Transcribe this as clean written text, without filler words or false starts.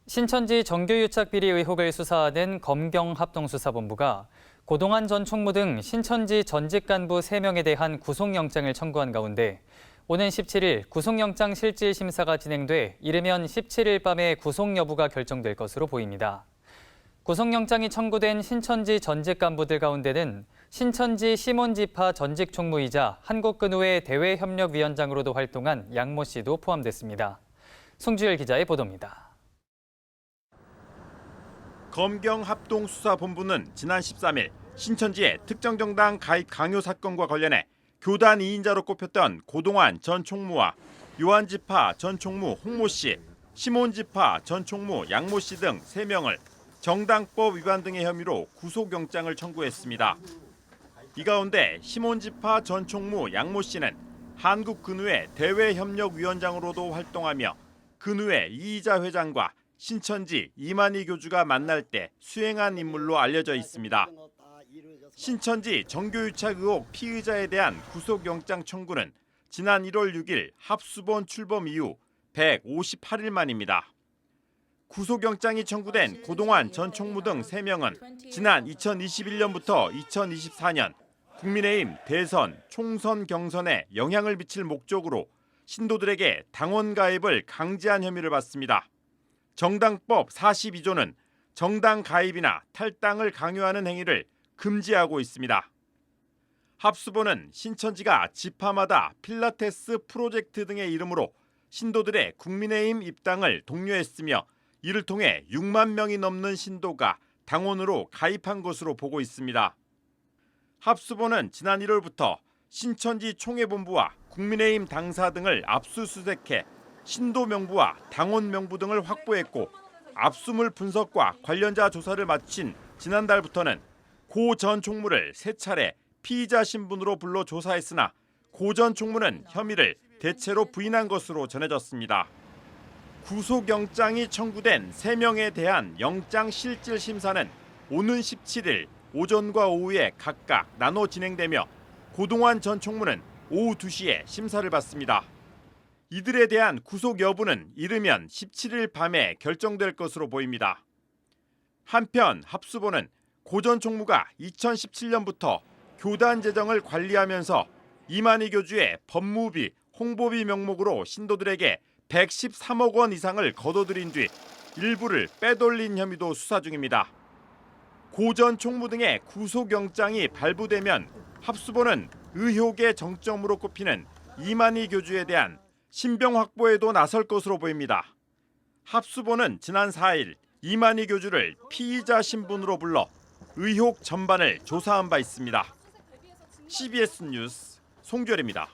신천지 정교유착 비리 의혹을 수사하는 검경합동수사본부가 고동환 전 총무 등 신천지 전직 간부 3명에 대한 구속영장을 청구한 가운데 오는 17일 구속영장 실질 심사가 진행돼 이르면 17일 밤에 구속 여부가 결정될 것으로 보입니다. 구속영장이 청구된 신천지 전직 간부들 가운데는 신천지 시몬지파 전직 총무이자 한국근우회 대외협력위원장으로도 활동한 양모 씨도 포함됐습니다. 송주열 기자의 보도입니다. 검경합동수사본부는 지난 13일 신천지의 특정 정당 가입 강요 사건과 관련해 교단 2인자로 꼽혔던 고동환 전 총무와 요한지파 전 총무 홍모 씨, 시몬지파 전 총무 양모 씨 등 3명을 정당법 위반 등의 혐의로 구속영장을 청구했습니다. 이 가운데 시몬지파 전 총무 양모 씨는 한국근우회 대외협력위원장으로도 활동하며 근우회 이희자 회장과 신천지 이만희 교주가 만날 때 수행한 인물로 알려져 있습니다. 신천지 정교유착 의혹 피의자에 대한 구속영장 청구는 지난 1월 6일 합수본 출범 이후 158일 만입니다. 구속영장이 청구된 고동환 전 총무 등 3명은 지난 2021년부터 2024년 국민의힘 대선, 총선 경선에 영향을 미칠 목적으로 신도들에게 당원 가입을 강제한 혐의를 받습니다. 정당법 42조는 정당 가입이나 탈당을 강요하는 행위를 금지하고 있습니다. 합수본은 신천지가 지파마다 필라테스 프로젝트 등의 이름으로 신도들의 국민의힘 입당을 독려했으며 이를 통해 6만 명이 넘는 신도가 당원으로 가입한 것으로 보고 있습니다. 합수본은 지난 1월부터 신천지 총회본부와 국민의힘 당사 등을 압수수색해 신도 명부와 당원 명부 등을 확보했고 압수물 분석과 관련자 조사를 마친 지난달부터는 고 전 총무를 3차례 피의자 신분으로 불러 조사했으나 고 전 총무는 혐의를 대체로 부인한 것으로 전해졌습니다. 구속영장이 청구된 3명에 대한 영장 실질 심사는 오는 17일 오전과 오후에 각각 나눠 진행되며 고동환 전 총무는 오후 2시에 심사를 받습니다. 이들에 대한 구속 여부는 이르면 17일 밤에 결정될 것으로 보입니다. 한편 합수본은 고 전 총무가 2017년부터 교단 재정을 관리하면서 이만희 교주의 법무비, 홍보비 명목으로 신도들에게 113억 원 이상을 거둬들인 뒤 일부를 빼돌린 혐의도 수사 중입니다. 고 전 총무 등의 구속영장이 발부되면 합수본은 의혹의 정점으로 꼽히는 이만희 교주에 대한 신병 확보에도 나설 것으로 보입니다. 합수본은 지난 4일 이만희 교주를 피의자 신분으로 불러 의혹 전반을 조사한 바 있습니다. CBS 뉴스 송주열입니다.